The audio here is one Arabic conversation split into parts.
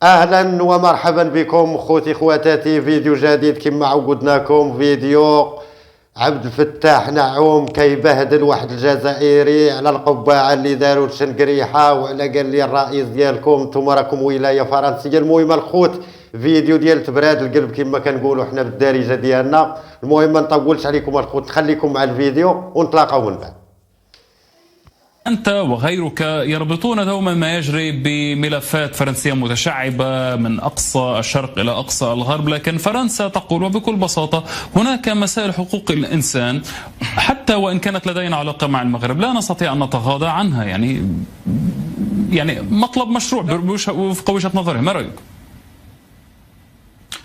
اهلا ومرحبا بكم خوتي خواتاتي، فيديو جديد كما عودناكم. فيديو عبد الفتاح نعوم كيبهدل واحد الجزائري على القبعه اللي داروا الشنقريحه، وعلى قال لي الرئيس ديالكم نتوما راكم ولايه فرنسيه. المهم الخوت فيديو ديال تبراد القلب كما كنقولوا حنا بالدارجه ديالنا. المهم ما نطولش عليكم الخوت، نخليكم مع الفيديو ونتلاقاو من بعد. أنت وغيرك يربطون دوما ما يجري بملفات فرنسية متشعبة من أقصى الشرق إلى أقصى الغرب، لكن فرنسا تقول وبكل بساطة هناك مسائل حقوق الإنسان حتى وإن كانت لدينا علاقة مع المغرب لا نستطيع أن نتغاضى عنها. يعني مطلب مشروع وفق وجهة نظرهم. ما رأيك؟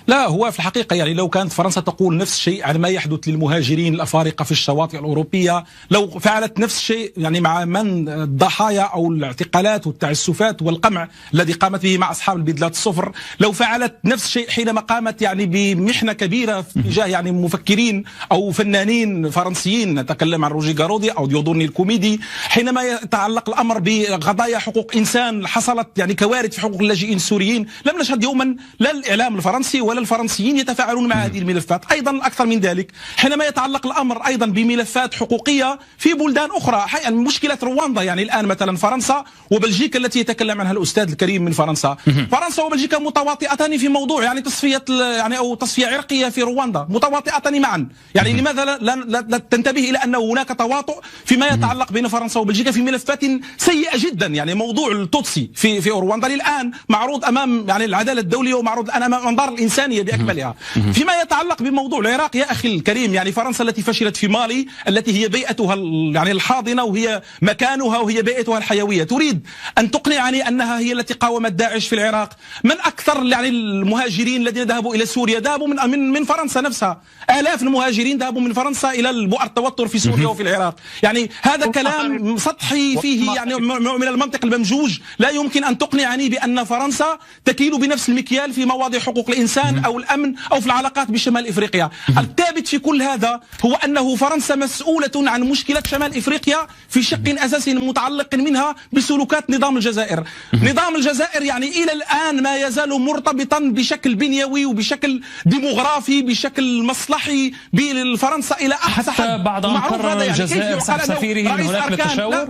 لا، هو في الحقيقة يعني لو كانت فرنسا تقول نفس الشيء عن ما يحدث للمهاجرين الأفارقة في الشواطئ الأوروبية، لو فعلت نفس الشيء يعني مع من الضحايا أو الاعتقالات والتعسفات والقمع الذي قامت به مع أصحاب البدلات الصفر، لو فعلت نفس الشيء حينما قامت يعني بمحنة كبيرة تجاه يعني مفكرين أو فنانين فرنسيين، نتكلم عن روجي غارودي أو ديودوني الكوميدي، حينما يتعلق الأمر بقضايا حقوق إنسان حصلت يعني كوارث في حقوق اللاجئين السوريين، لم نشهد يوما لا الإعلام الفرنسي ولا الفرنسيين يتفاعلون مع هذه الملفات. أيضا أكثر من ذلك حينما يتعلق الأمر أيضا بملفات حقوقية في بلدان أخرى، مشكلة رواندا يعني الآن مثلا فرنسا وبلجيكا التي يتكلم عنها الأستاذ الكريم من فرنسا، فرنسا وبلجيكا متواطئتان في موضوع يعني تصفية يعني أو تصفية عرقية في رواندا، متواطئتان معا. يعني لماذا لا تنتبه إلى أنه هناك تواطؤ فيما يتعلق بين فرنسا وبلجيكا في ملفات سيئة جدا؟ يعني موضوع التوتسي في رواندا الآن معروض أمام يعني العدالة الدولية ومعروض الآن أمام أنظار الإنسانية بأكملها. فيما يتعلق بموضوع العراق يا أخي الكريم، يعني فرنسا التي فشلت في مالي التي هي بيئتها يعني الحاضنة وهي مكانها وهي بيئتها الحيوية، تريد أن تقنعني أنها هي التي قاومت داعش في العراق؟ من أكثر يعني المهاجرين الذين ذهبوا إلى سوريا ذهبوا من فرنسا نفسها. آلاف المهاجرين ذهبوا من فرنسا إلى بؤر التوتر في سوريا وفي العراق. يعني هذا كلام سطحي فيه يعني من المنطق الممجوج. لا يمكن أن تقنعني بأن فرنسا تكيل بنفس المكيال في مواضيع حقوق الإنسان أو الأمن أو في العلاقات بشمال إفريقيا. الثابت في كل هذا هو أنه فرنسا مسؤولة عن مشكلة شمال إفريقيا في شق أساسي متعلق منها بسلوكات نظام الجزائر. نظام الجزائر يعني إلى الآن ما يزال مرتبطا بشكل بنيوي وبشكل ديموغرافي بشكل مصلحي بفرنسا إلى أقصى حد. حتى بعد أن قرر الجزائر سحب سفيره من هناك للتشاور.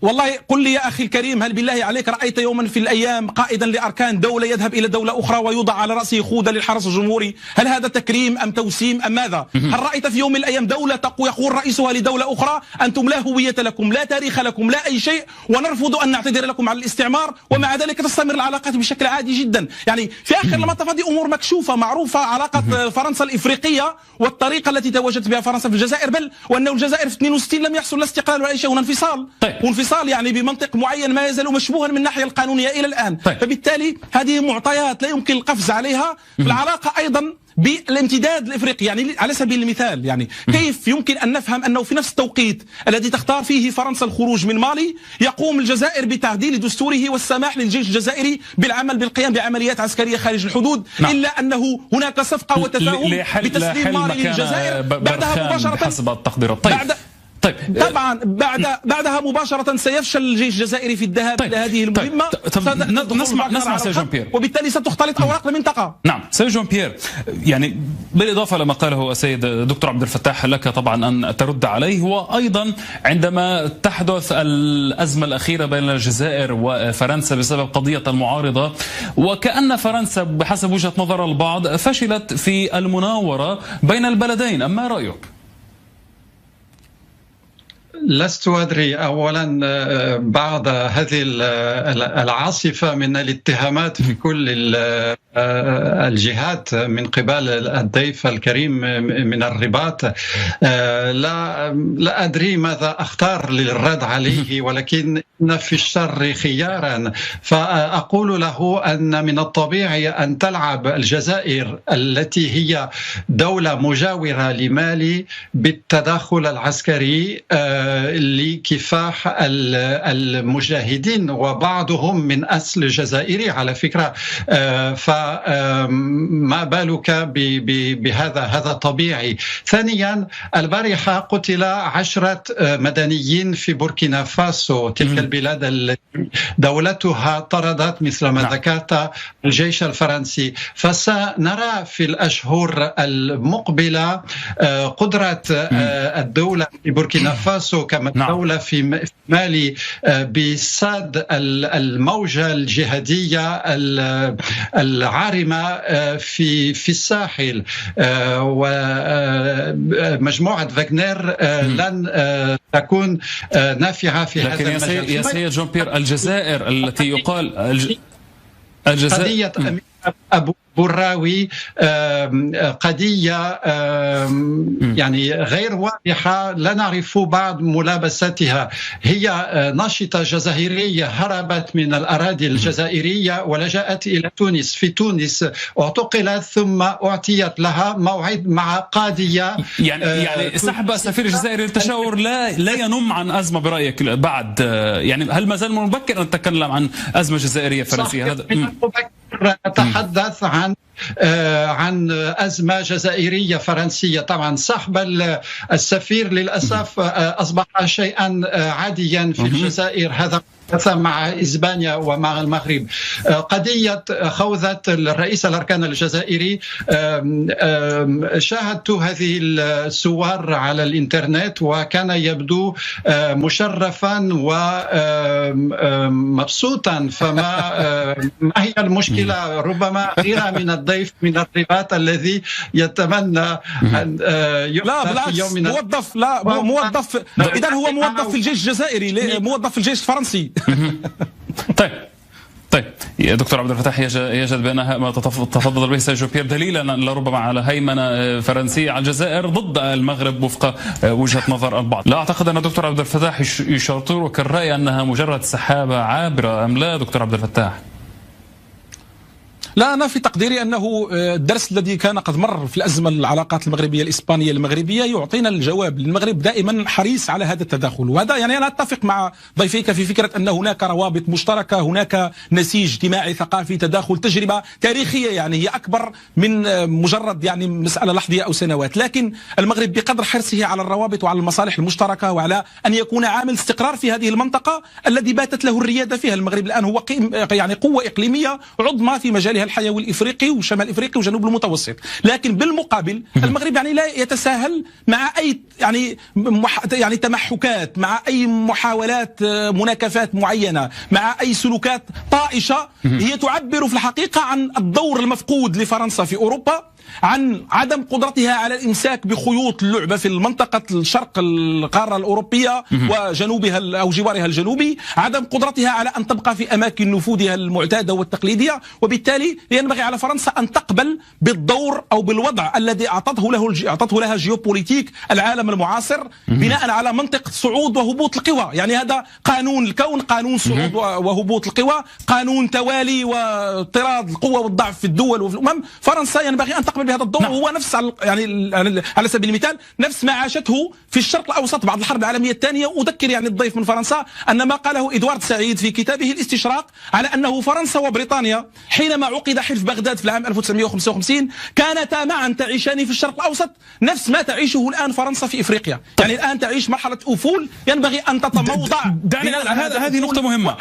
والله قل لي يا أخي الكريم، هل بالله عليك رأيت يوما في الأيام قائدا لأركان دولة يذهب إلى دولة أخرى ويوضع على رأسه خوذة للحرس الجمهوري؟ هل هذا تكريم أم توسيم أم ماذا؟ هل رأيت في يوم من الأيام دولة يقول رئيسها لدولة أخرى أنتم لا هوية لكم لا تاريخ لكم لا أي شيء ونرفض أن نعتذر لكم على الاستعمار، ومع ذلك تستمر العلاقات بشكل عادي جدا؟ يعني في آخر المطاف هذه أمور مكشوفة معروفة، علاقة فرنسا الإفريقية والطريقة التي تواجدت بها فرنسا في الجزائر، بل وأنه الجزائر في 62 لم يحصل لا استقلال ولا شيء، هنا انفصال. وانفصال يعني بمنطق معين ما يزال مشبوها من الناحية القانونية إلى الآن. فبالتالي هذه معطيات لا يمكن القفز عليها. في العلاقة أيضا بالامتداد الافريقي، يعني على سبيل المثال يعني كيف يمكن ان نفهم انه في نفس التوقيت الذي تختار فيه فرنسا الخروج من مالي يقوم الجزائر بتعديل دستوره والسماح للجيش الجزائري بالقيام بعمليات عسكريه خارج الحدود، الا انه هناك صفقه وتفاهم بتسليم مالي للجزائر بعدها مباشره حسب التقديرات. طيب طبعا بعدها مباشرة سيفشل الجيش الجزائري في الذهاب إلى هذه المهمة. نسمع سي جون بيير، وبالتالي ستختلط أوراق المنطقة. نعم سي جون بيير، يعني بالإضافة لما قاله السيد دكتور عبد الفتاح لك طبعا أن ترد عليه، وأيضا عندما تحدث الأزمة الأخيرة بين الجزائر وفرنسا بسبب قضية المعارضة، وكأن فرنسا بحسب وجهة نظر البعض فشلت في المناورة بين البلدين. أما رأيك؟ لست أدري. أولا بعد هذه العاصفة من الاتهامات في كل الجهات من قبل الضيف الكريم من الرباط، لا أدري ماذا أختار للرد عليه، ولكن إن في الشر خيارا. فأقول له أن من الطبيعي أن تلعب الجزائر التي هي دولة مجاورة لمالي بالتدخل العسكري لكفاح المجاهدين، وبعضهم من أصل جزائري على فكرة. فما بالك هذا طبيعي. ثانيا، البارحة قتل 10 مدنيين في بوركينا فاسو، تلك البلاد التي دولتها طردت مثل ما ذكرت الجيش الفرنسي. فسنرى في الأشهر المقبلة قدرة الدولة في بوركينا فاسو كما الدولة في مالي بصد الموجة الجهادية العارمة في الساحل. ومجموعة فاغنر لن تكون نافعة في هذا المجال. يا سيد جون بيير، الجزائر التي يقال قضية أبو براوي قضية يعني غير واضحة، لا نعرف بعض ملابساتها. هي ناشطة جزائرية هربت من الأراضي الجزائرية ولجأت إلى تونس. في تونس اعتقلت ثم أعطيت لها موعد مع قاضية. يعني سحب السفير الجزائري للتشاور لا ينم عن أزمة برأيك بعد؟ يعني هل ما زال مبكر أن نتكلم عن أزمة جزائرية فرنسية؟ هذا نتحدث عن أزمة جزائرية فرنسية. طبعا سحب السفير للأسف أصبح شيئا عاديا في الجزائر. هذا مع إسبانيا ومع المغرب. قضية خوذة الرئيس الأركان الجزائري، شاهدت هذه الصور على الإنترنت وكان يبدو مشرفا ومبسوطا. فما هي المشكلة؟ ربما غير من الضيف من الرباط الذي يتمنى أن لا بالعكس، موظف إذا هو موظف في الجيش الجزائري، موظف في الجيش الفرنسي. طيب يا دكتور عبد الفتاح، يجد بأن ما تفضل به سيد جون بيير دليلا لربما على هيمنة فرنسية على الجزائر ضد المغرب وفق وجهة نظر البعض. لا أعتقد أن دكتور عبد الفتاح يشاطرك الرأي أنها مجرد سحابة عابرة، أم لا دكتور عبد الفتاح؟ لا، أنا في تقديري أنه الدرس الذي كان قد مر في الأزمة العلاقات المغربية الإسبانية المغربية يعطينا الجواب. المغرب دائما حريص على هذا التداخل، وهذا يعني أنا أتفق مع ضيفيك في فكرة أن هناك روابط مشتركة، هناك نسيج اجتماعي ثقافي، تداخل، تجربة تاريخية يعني هي أكبر من مجرد يعني مسألة لحظية أو سنوات. لكن المغرب بقدر حرصه على الروابط وعلى المصالح المشتركة وعلى أن يكون عامل استقرار في هذه المنطقة الذي باتت له الريادة فيها. المغرب الآن هو يعني قوة إقليمية عظمى في مجالها الحيوي الافريقي وشمال افريقيا وجنوب المتوسط. لكن بالمقابل المغرب يعني لا يتساهل مع اي يعني تمحكات، مع اي محاولات مناكفات معينه، مع اي سلوكات طائشه هي تعبر في الحقيقه عن الدور المفقود لفرنسا في اوروبا، عن عدم قدرتها على الامساك بخيوط اللعبه في المنطقه الشرق القاره الاوروبيه وجنوبها او جوارها الجنوبي، عدم قدرتها على ان تبقى في اماكن نفوذها المعتاده والتقليديه. وبالتالي ينبغي على فرنسا ان تقبل بالدور او بالوضع الذي اعطته لها جيوبوليتيك العالم المعاصر بناء على منطق صعود وهبوط القوى. يعني هذا قانون الكون، قانون صعود وهبوط القوى، قانون توالي واضطراد القوه والضعف في الدول وفي الامم. فرنسا ينبغي ان تقبل بهذا الدور. وهو نفس يعني على سبيل المثال نفس ما عاشته في الشرق الاوسط بعد الحرب العالميه الثانيه. اذكر يعني الضيف من فرنسا ان ما قاله ادوارد سعيد في كتابه الاستشراق على انه فرنسا وبريطانيا حينما عقد حلف بغداد في العام 1955 كانتا معا تعيشان في الشرق الاوسط نفس ما تعيشه الان فرنسا في افريقيا. يعني الان تعيش مرحله افول ينبغي ان تتموضع. هذه نقطه مهمه،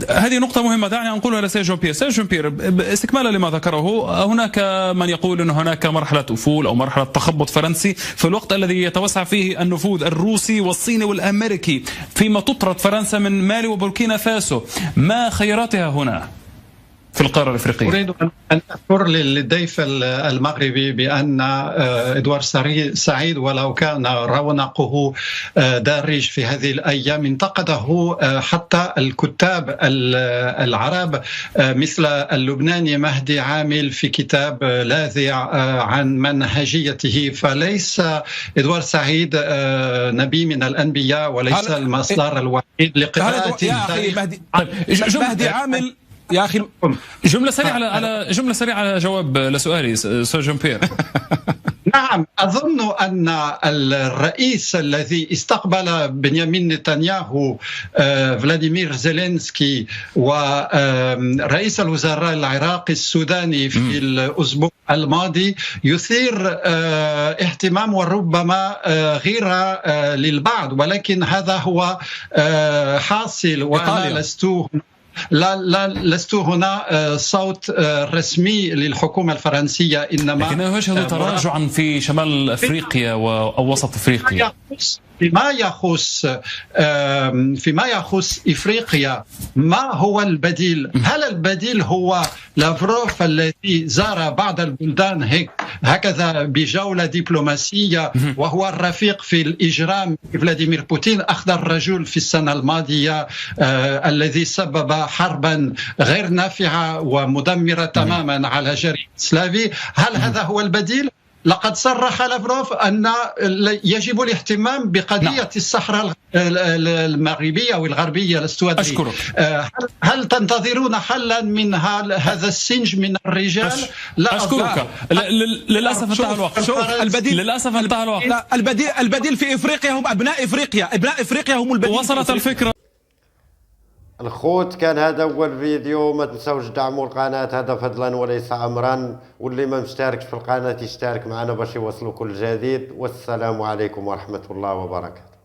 هذه نقطة مهمة دعني أنقلها لسيد جون بيير. سيد جون بيير، استكمالا لما ذكره، هناك من يقول أن هناك مرحلة أفول أو مرحلة تخبط فرنسي في الوقت الذي يتوسع فيه النفوذ الروسي والصيني والأمريكي، فيما تطرد فرنسا من مالي وبوركينا فاسو. ما خياراتها هنا في القارة الإفريقية؟ أريد أن أذكر للضيف المغربي بأن إدوارد سعيد ولو كان رونقه دارج في هذه الأيام انتقده حتى الكتاب العرب مثل اللبناني مهدي عامل في كتاب لاذع عن منهجيته. فليس إدوارد سعيد نبي من الأنبياء وليس المصدر الوحيد لقراءة مهدي عامل. يا أخي جملة سريعة على جواب لسؤالي أستاذ جون بيير. نعم، أظن أن الرئيس الذي استقبل بنيامين نتنياهو فلاديمير زيلينسكي ورئيس الوزراء العراقي السوداني في الأسبوع الماضي يثير اهتمام وربما غيرة للبعض، ولكن هذا هو حاصل، وأنا لست هنا صوت رسمي للحكومة الفرنسية، إنما لكنه يشهد تراجعا في شمال أفريقيا أو وسط أفريقيا. فيما يخص إفريقيا، ما هو البديل؟ هل البديل هو لافروف الذي زار بعض البلدان هكذا بجولة دبلوماسية وهو الرفيق في الإجرام فلاديمير بوتين، أخذ الرجل في السنة الماضية الذي سبب حربا غير نافعة ومدمرة تماما على جريمة سلافي؟ هل هذا هو البديل؟ لقد صرح لافروف أن يجب الاهتمام بقضية الصحراء المغربية أو الغربية، لست أدري. أشكرك. هل تنتظرون حلا من هذا السنج من الرجال؟ لا أشكرك. للأسف انتهى الوقت. للأسف انتهى الوقت. لا، البديل في إفريقيا هم أبناء إفريقيا. أبناء إفريقيا هم البديل. وصلت الفكرة. الخوت، كان هذا هو الفيديو. ما تنساوش دعموا القناة، هذا فضلا وليس أمرا، واللي ما مشتركش في القناة يشترك معنا باش يوصلوا كل جديد. والسلام عليكم ورحمة الله وبركاته.